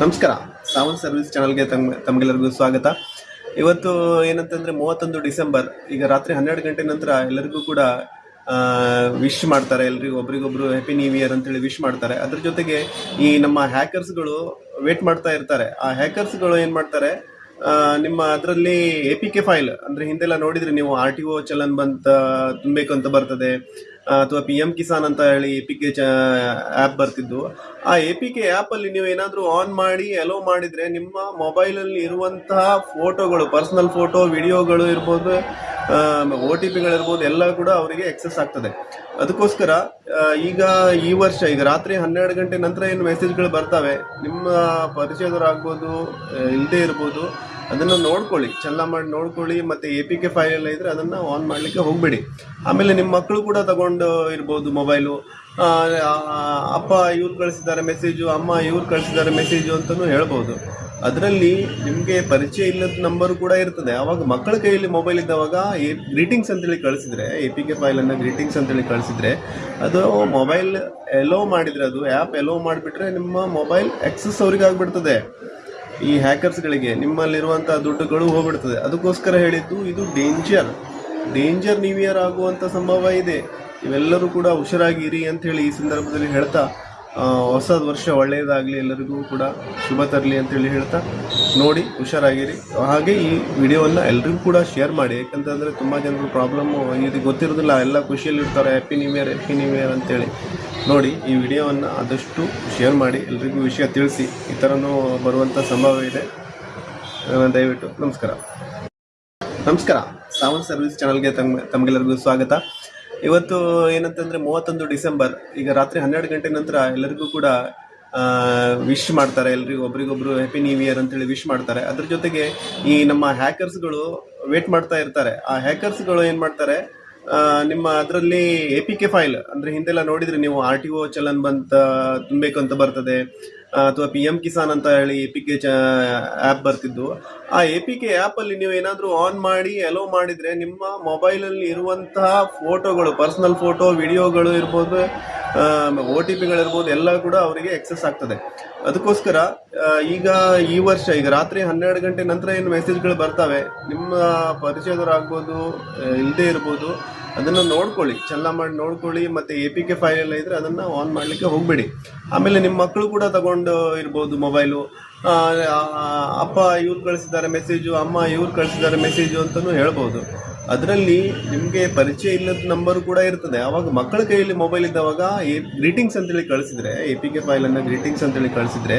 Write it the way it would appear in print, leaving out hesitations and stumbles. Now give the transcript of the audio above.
ನಮಸ್ಕಾರ. ಸಾವನ್ ಸರ್ವಿಸ್ ಚಾನಲ್ಗೆ ತಮಗೆಲ್ಲರಿಗೂ ಸ್ವಾಗತ. ಇವತ್ತು ಏನಂತಂದರೆ 31 ಡಿಸೆಂಬರ್. ಈಗ ರಾತ್ರಿ 12 ಗಂಟೆ ನಂತರ ಎಲ್ಲರಿಗೂ ಕೂಡ ವಿಶ್ ಮಾಡ್ತಾರೆ. ಎಲ್ರಿಗೂ ಒಬ್ರಿಗೊಬ್ರು ಹ್ಯಾಪಿ ನ್ಯೂ ಇಯರ್ ಅಂತೇಳಿ ವಿಶ್ ಮಾಡ್ತಾರೆ. ಅದ್ರ ಜೊತೆಗೆ ಈ ನಮ್ಮ ಹ್ಯಾಕರ್ಸ್ಗಳು ವೇಟ್ ಮಾಡ್ತಾ ಇರ್ತಾರೆ. ಆ ಹ್ಯಾಕರ್ಸ್ಗಳು ಏನು ಮಾಡ್ತಾರೆ, ನಿಮ್ಮ ಅದರಲ್ಲಿ APK ಫೈಲ್ ಅಂದರೆ ಹಿಂದೆಲ್ಲ ನೋಡಿದ್ರೆ ನೀವು RTO ಚಲನ್ ತುಂಬಬೇಕು ಅಂತ ಬರ್ತದೆ, ಅಥವಾ PM ಕಿಸಾನ್ ಅಂತ ಹೇಳಿ APK ಆ್ಯಪ್ ಬರ್ತಿದ್ದು. ಆ APK ಆ್ಯಪಲ್ಲಿ ನೀವು ಏನಾದರೂ ಆನ್ ಮಾಡಿ ಅಲೋ ಮಾಡಿದರೆ ನಿಮ್ಮ ಮೊಬೈಲಲ್ಲಿ ಇರುವಂತಹ ಫೋಟೋಗಳು, ಪರ್ಸನಲ್ ಫೋಟೋ, ವಿಡಿಯೋಗಳು ಇರ್ಬೋದು, OTPಗಳಿರ್ಬೋದು, ಎಲ್ಲ ಕೂಡ ಅವರಿಗೆ ಎಕ್ಸೆಸ್ ಆಗ್ತದೆ. ಅದಕ್ಕೋಸ್ಕರ ಈಗ ಈ ವರ್ಷ ಈಗ ರಾತ್ರಿ 12 ಗಂಟೆ ನಂತರ ಏನು ಮೆಸೇಜ್ಗಳು ಬರ್ತವೆ, ನಿಮ್ಮ ಪರಿಚಯದವರಾಗ್ಬೋದು, ಇಲ್ಲದೇ ಇರ್ಬೋದು, ಅದನ್ನು ನೋಡ್ಕೊಳ್ಳಿ, ಚೆಲ್ಲ ಮಾಡಿ ನೋಡ್ಕೊಳ್ಳಿ. ಮತ್ತು APK ಫೈಲ್ ಎಲ್ಲ ಇದ್ರೆ ಅದನ್ನು ಆನ್ ಮಾಡಲಿಕ್ಕೆ ಹೋಗಬೇಡಿ. ಆಮೇಲೆ ನಿಮ್ಮ ಮಕ್ಕಳು ಕೂಡ ತಗೊಂಡು ಇರ್ಬೋದು ಮೊಬೈಲು. ಅಪ್ಪ ಇವ್ರು ಕಳಿಸಿದ್ದಾರೆ ಮೆಸೇಜು, ಅಮ್ಮ ಇವ್ರು ಕಳಿಸಿದ್ದಾರೆ ಮೆಸೇಜು ಅಂತಲೂ ಹೇಳ್ಬೋದು. ಅದರಲ್ಲಿ ನಿಮಗೆ ಪರಿಚಯ ಇಲ್ಲದ ನಂಬರು ಕೂಡ ಇರ್ತದೆ. ಆವಾಗ ಮಕ್ಕಳ ಕೈಯಲ್ಲಿ ಮೊಬೈಲ್ ಇದ್ದವಾಗ ಗ್ರೀಟಿಂಗ್ಸ್ ಅಂತೇಳಿ ಕಳಿಸಿದ್ರೆ, APK ಫೈಲನ್ನು ಗ್ರೀಟಿಂಗ್ಸ್ ಅಂತೇಳಿ ಕಳಿಸಿದ್ರೆ, ಅದು ಮೊಬೈಲ್ ಎಲೋ ಮಾಡಿದರೆ, ಅದು ಆ್ಯಪ್ ಎಲೋ ಮಾಡಿಬಿಟ್ರೆ ನಿಮ್ಮ ಮೊಬೈಲ್ ಎಕ್ಸಸ್ ಅವ್ರಿಗೆ ಆಗಿಬಿಡ್ತದೆ. ಈ ಹ್ಯಾಕರ್ಸ್ಗಳಿಗೆ ನಿಮ್ಮಲ್ಲಿರುವಂಥ ದುಡ್ಡುಗಳು ಹೋಗ್ಬಿಡ್ತದೆ. ಅದಕ್ಕೋಸ್ಕರ ಹೇಳಿದ್ದು, ಇದು ಡೇಂಜರ್ ನ್ಯೂ ಇಯರ್ ಆಗುವಂಥ ಸಂಭವ ಇದೆ. ಇವೆಲ್ಲರೂ ಕೂಡ ಹುಷಾರಾಗಿರಿ ಅಂಥೇಳಿ ಈ ಸಂದರ್ಭದಲ್ಲಿ ಹೇಳ್ತಾ, ಹೊಸ ವರ್ಷ ಒಳ್ಳೆಯದಾಗಲಿ, ಎಲ್ಲರಿಗೂ ಕೂಡ ಶುಭ ತರಲಿ ಅಂತೇಳಿ ಹೇಳ್ತಾ, ನೋಡಿ ಹುಷಾರಾಗಿರಿ. ಹಾಗೆ ಈ ವಿಡಿಯೋವನ್ನು ಎಲ್ರಿಗೂ ಕೂಡ ಶೇರ್ ಮಾಡಿ. ಯಾಕಂತಂದರೆ ತುಂಬ ಜನರು ಪ್ರಾಬ್ಲಮ್ಮು ಇದು ಗೊತ್ತಿರೋದಿಲ್ಲ, ಎಲ್ಲ ಖುಷಿಯಲ್ಲಿರ್ತಾರೆ, ಹ್ಯಾಪಿ ನ್ಯೂ ಇಯರ್ ಅಂತೇಳಿ. ನೋಡಿ, ಈ ವಿಡಿಯೋವನ್ನು ಆದಷ್ಟು ಶೇರ್ ಮಾಡಿ, ಎಲ್ರಿಗೂ ವಿಷಯ ತಿಳಿಸಿ. ಈ ಥರನೂ ಬರುವಂಥ ಸಂಭವ ಇದೆ. ದಯವಿಟ್ಟು ನಮಸ್ಕಾರ. ಸಾವನ್ ಸರ್ವಿಸ್ ಚಾನಲ್ಗೆ ತಮಗೆಲ್ಲರಿಗೂ ಸ್ವಾಗತ. ಇವತ್ತು ಏನಂತಂದರೆ 31 ಡಿಸೆಂಬರ್. ಈಗ ರಾತ್ರಿ 12 ಗಂಟೆ ನಂತರ ಎಲ್ಲರಿಗೂ ಕೂಡ ವಿಶ್ ಮಾಡ್ತಾರೆ. ಎಲ್ರಿಗೂ ಒಬ್ರಿಗೊಬ್ರು ಹ್ಯಾಪಿ ನ್ಯೂ ಇಯರ್ ಅಂತೇಳಿ ವಿಶ್ ಮಾಡ್ತಾರೆ. ಅದ್ರ ಜೊತೆಗೆ ಈ ನಮ್ಮ ಹ್ಯಾಕರ್ಸ್ಗಳು ವೇಟ್ ಮಾಡ್ತಾ ಇರ್ತಾರೆ. ಆ ಹ್ಯಾಕರ್ಸ್ಗಳು ಏನು ಮಾಡ್ತಾರೆ, ನಿಮ್ಮ ಅದರಲ್ಲಿ APK ಫೈಲ್ ಅಂದರೆ ಹಿಂದೆಲ್ಲ ನೋಡಿದ್ರೆ ನೀವು RTO ಚಲನ್ ತುಂಬಬೇಕು ಅಂತ ಬರ್ತದೆ, ಅಥವಾ PM ಕಿಸಾನ್ ಅಂತ ಹೇಳಿ APK ಆ್ಯಪ್ ಬರ್ತಿದ್ದು. ಆ APK ಆ್ಯಪಲ್ಲಿ ನೀವು ಏನಾದರೂ ಆನ್ ಮಾಡಿ ಅಲೋ ಮಾಡಿದರೆ ನಿಮ್ಮ ಮೊಬೈಲಲ್ಲಿ ಇರುವಂತಹ ಫೋಟೋಗಳು, ಪರ್ಸನಲ್ ಫೋಟೋ, ವಿಡಿಯೋಗಳು ಇರ್ಬೋದು, OTPಗಳಿರ್ಬೋದು, ಎಲ್ಲ ಕೂಡ ಅವರಿಗೆ ಎಕ್ಸೆಸ್ ಆಗ್ತದೆ. ಅದಕ್ಕೋಸ್ಕರ ಈಗ ಈ ವರ್ಷ ಈಗ ರಾತ್ರಿ 12 ಗಂಟೆ ನಂತರ ಏನು ಮೆಸೇಜ್ಗಳು ಬರ್ತವೆ, ನಿಮ್ಮ ಪರಿಚಯದವರಾಗ್ಬೋದು, ಇಲ್ಲದೇ ಇರ್ಬೋದು, ಅದನ್ನು ನೋಡ್ಕೊಳ್ಳಿ, ಚೆಲ್ಲ ಮಾಡಿ ನೋಡ್ಕೊಳ್ಳಿ. ಮತ್ತು APK ಫೈಲ್ ಎಲ್ಲ ಇದ್ರೆ ಅದನ್ನು ಆನ್ ಮಾಡಲಿಕ್ಕೆ ಹೋಗಬೇಡಿ. ಆಮೇಲೆ ನಿಮ್ಮ ಮಕ್ಕಳು ಕೂಡ ತಗೊಂಡು ಇರ್ಬೋದು ಮೊಬೈಲು. ಅಪ್ಪ ಇವ್ರು ಕಳಿಸಿದ್ದಾರೆ ಮೆಸೇಜು, ಅಮ್ಮ ಇವ್ರು ಕಳಿಸಿದ್ದಾರೆ ಮೆಸೇಜು ಅಂತಲೂ ಹೇಳ್ಬೋದು. ಅದರಲ್ಲಿ ನಿಮಗೆ ಪರಿಚಯ ಇಲ್ಲದ ನಂಬರು ಕೂಡ ಇರ್ತದೆ. ಆವಾಗ ಮಕ್ಕಳ ಕೈಯಲ್ಲಿ ಮೊಬೈಲ್ ಇದ್ದವಾಗ ಗ್ರೀಟಿಂಗ್ಸ್ ಅಂತೇಳಿ ಕಳಿಸಿದ್ರೆ, APK ಫೈಲನ್ನು ಗ್ರೀಟಿಂಗ್ಸ್ ಅಂತೇಳಿ ಕಳಿಸಿದ್ರೆ